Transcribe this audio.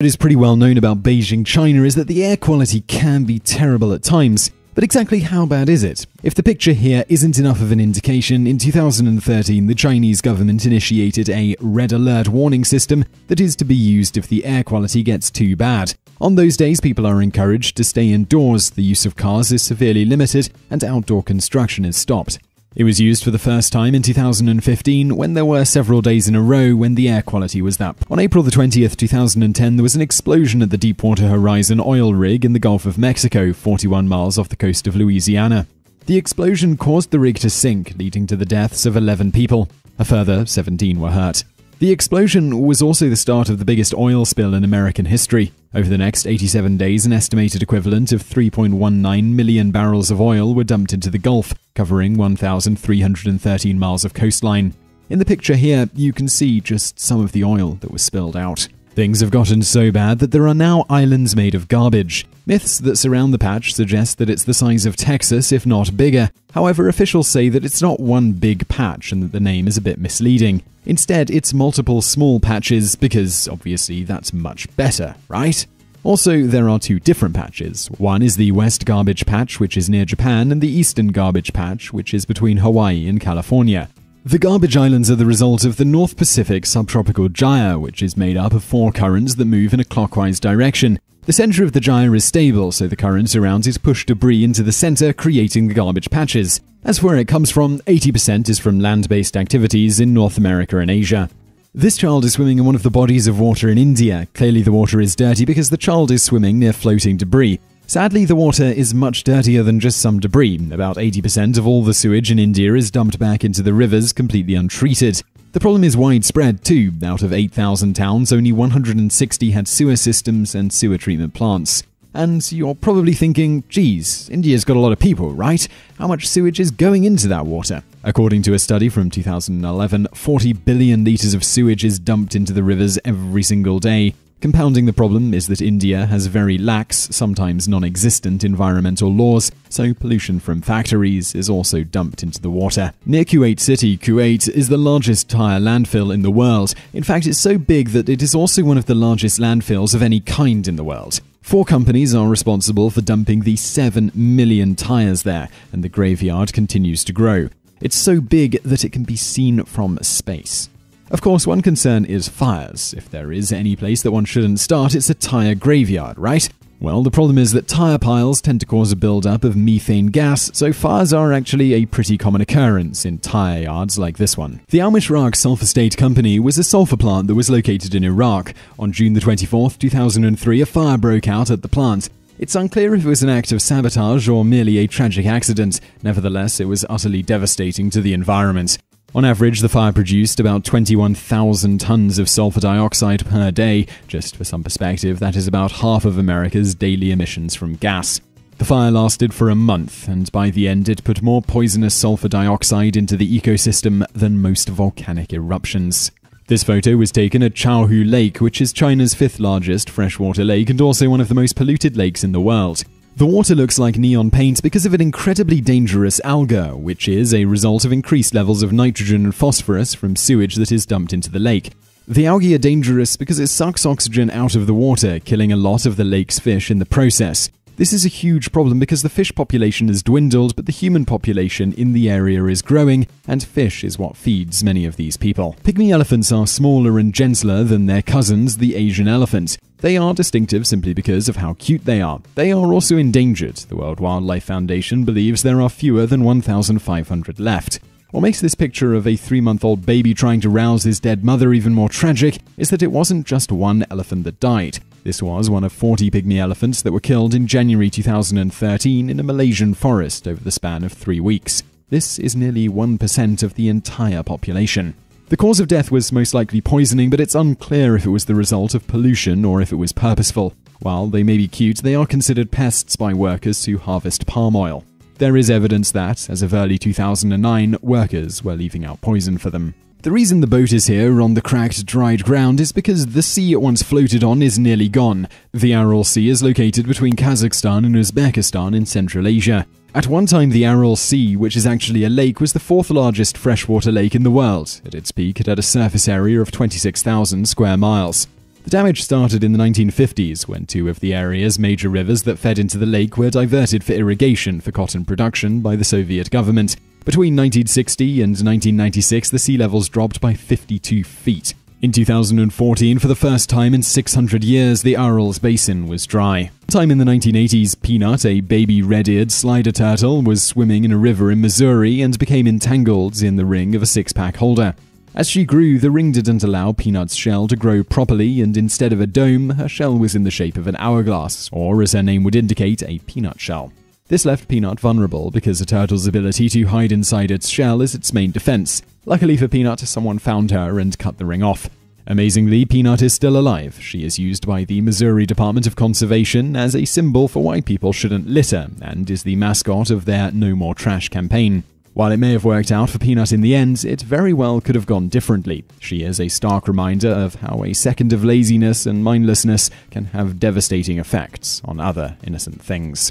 What is pretty well known about Beijing, China is that the air quality can be terrible at times. But exactly how bad is it? If the picture here isn't enough of an indication, in 2013 the Chinese government initiated a red alert warning system that is to be used if the air quality gets too bad. On those days, people are encouraged to stay indoors, the use of cars is severely limited, and outdoor construction is stopped. It was used for the first time in 2015 when there were several days in a row when the air quality was that. On April 20th, 2010, there was an explosion at the Deepwater Horizon oil rig in the Gulf of Mexico, 41 miles off the coast of Louisiana. The explosion caused the rig to sink, leading to the deaths of 11 people. A further 17 were hurt. The explosion was also the start of the biggest oil spill in American history. Over the next 87 days, an estimated equivalent of 3.19 million barrels of oil were dumped into the Gulf, covering 1,313 miles of coastline. In the picture here, you can see just some of the oil that was spilled out. Things have gotten so bad that there are now islands made of garbage. Myths that surround the patch suggest that it's the size of Texas, if not bigger. However, officials say that it's not one big patch and that the name is a bit misleading. Instead, it's multiple small patches because, obviously, that's much better, right? Also, there are two different patches. One is the West Garbage Patch, which is near Japan, and the Eastern Garbage Patch, which is between Hawaii and California. The garbage islands are the result of the North Pacific subtropical gyre, which is made up of 4 currents that move in a clockwise direction. The center of the gyre is stable, so the currents around it push debris into the center, creating the garbage patches. As for where it comes from, 80% is from land-based activities in North America and Asia. This child is swimming in one of the bodies of water in India. Clearly the water is dirty because the child is swimming near floating debris. Sadly, the water is much dirtier than just some debris. About 80% of all the sewage in India is dumped back into the rivers completely untreated. The problem is widespread too. Out of 8,000 towns, only 160 had sewer systems and sewer treatment plants. And you're probably thinking, geez, India's got a lot of people, right? How much sewage is going into that water? According to a study from 2011, 40 billion litres of sewage is dumped into the rivers every single day. Compounding the problem is that India has very lax, sometimes non-existent environmental laws, so pollution from factories is also dumped into the water. Near Kuwait City, Kuwait is the largest tyre landfill in the world. In fact, it's so big that it is also one of the largest landfills of any kind in the world. 4 companies are responsible for dumping the 7 million tyres there, and the graveyard continues to grow. It's so big that it can be seen from space. Of course, one concern is fires. If there is any place that one shouldn't start, it's a tyre graveyard, right? Well, the problem is that tyre piles tend to cause a build-up of methane gas, so fires are actually a pretty common occurrence in tyre yards like this one. The Al-Mishraq Sulfur State Company was a sulfur plant that was located in Iraq. On June 24, 2003, a fire broke out at the plant. It's unclear if it was an act of sabotage or merely a tragic accident. Nevertheless, it was utterly devastating to the environment. On average, the fire produced about 21,000 tons of sulfur dioxide per day. Just for some perspective, that is about half of America's daily emissions from gas. The fire lasted for a month, and by the end it put more poisonous sulfur dioxide into the ecosystem than most volcanic eruptions. This photo was taken at Chaohu Lake, which is China's 5th largest freshwater lake and also one of the most polluted lakes in the world. The water looks like neon paint because of an incredibly dangerous alga, which is a result of increased levels of nitrogen and phosphorus from sewage that is dumped into the lake. The algae are dangerous because it sucks oxygen out of the water, killing a lot of the lake's fish in the process. This is a huge problem because the fish population has dwindled, but the human population in the area is growing, and fish is what feeds many of these people. Pygmy elephants are smaller and gentler than their cousins, the Asian elephant. They are distinctive simply because of how cute they are. They are also endangered. The World Wildlife Foundation believes there are fewer than 1,500 left. What makes this picture of a 3-month-old baby trying to rouse his dead mother even more tragic is that it wasn't just one elephant that died. This was one of 40 pygmy elephants that were killed in January 2013 in a Malaysian forest over the span of 3 weeks. This is nearly 1% of the entire population. The cause of death was most likely poisoning, but it's unclear if it was the result of pollution or if it was purposeful. While they may be cute, they are considered pests by workers who harvest palm oil. There is evidence that, as of early 2009, workers were leaving out poison for them. The reason the boat is here on the cracked, dried ground is because the sea it once floated on is nearly gone. The Aral Sea is located between Kazakhstan and Uzbekistan in Central Asia. At one time, the Aral Sea, which is actually a lake, was the 4th largest freshwater lake in the world. At its peak, it had a surface area of 26,000 square miles. The damage started in the 1950s, when two of the area's major rivers that fed into the lake were diverted for irrigation for cotton production by the Soviet government. Between 1960 and 1996, the sea levels dropped by 52 feet. In 2014, for the first time in 600 years, the Aral Basin was dry. Time in the 1980s, Peanut, a baby red-eared slider turtle, was swimming in a river in Missouri and became entangled in the ring of a six-pack holder. As she grew, the ring didn't allow Peanut's shell to grow properly, and instead of a dome, her shell was in the shape of an hourglass, or as her name would indicate, a peanut shell. This left Peanut vulnerable because a turtle's ability to hide inside its shell is its main defense. Luckily for Peanut, someone found her and cut the ring off. Amazingly, Peanut is still alive. She is used by the Missouri Department of Conservation as a symbol for why people shouldn't litter, and is the mascot of their No More Trash campaign. While it may have worked out for Peanut in the end, it very well could have gone differently. She is a stark reminder of how a second of laziness and mindlessness can have devastating effects on other innocent things.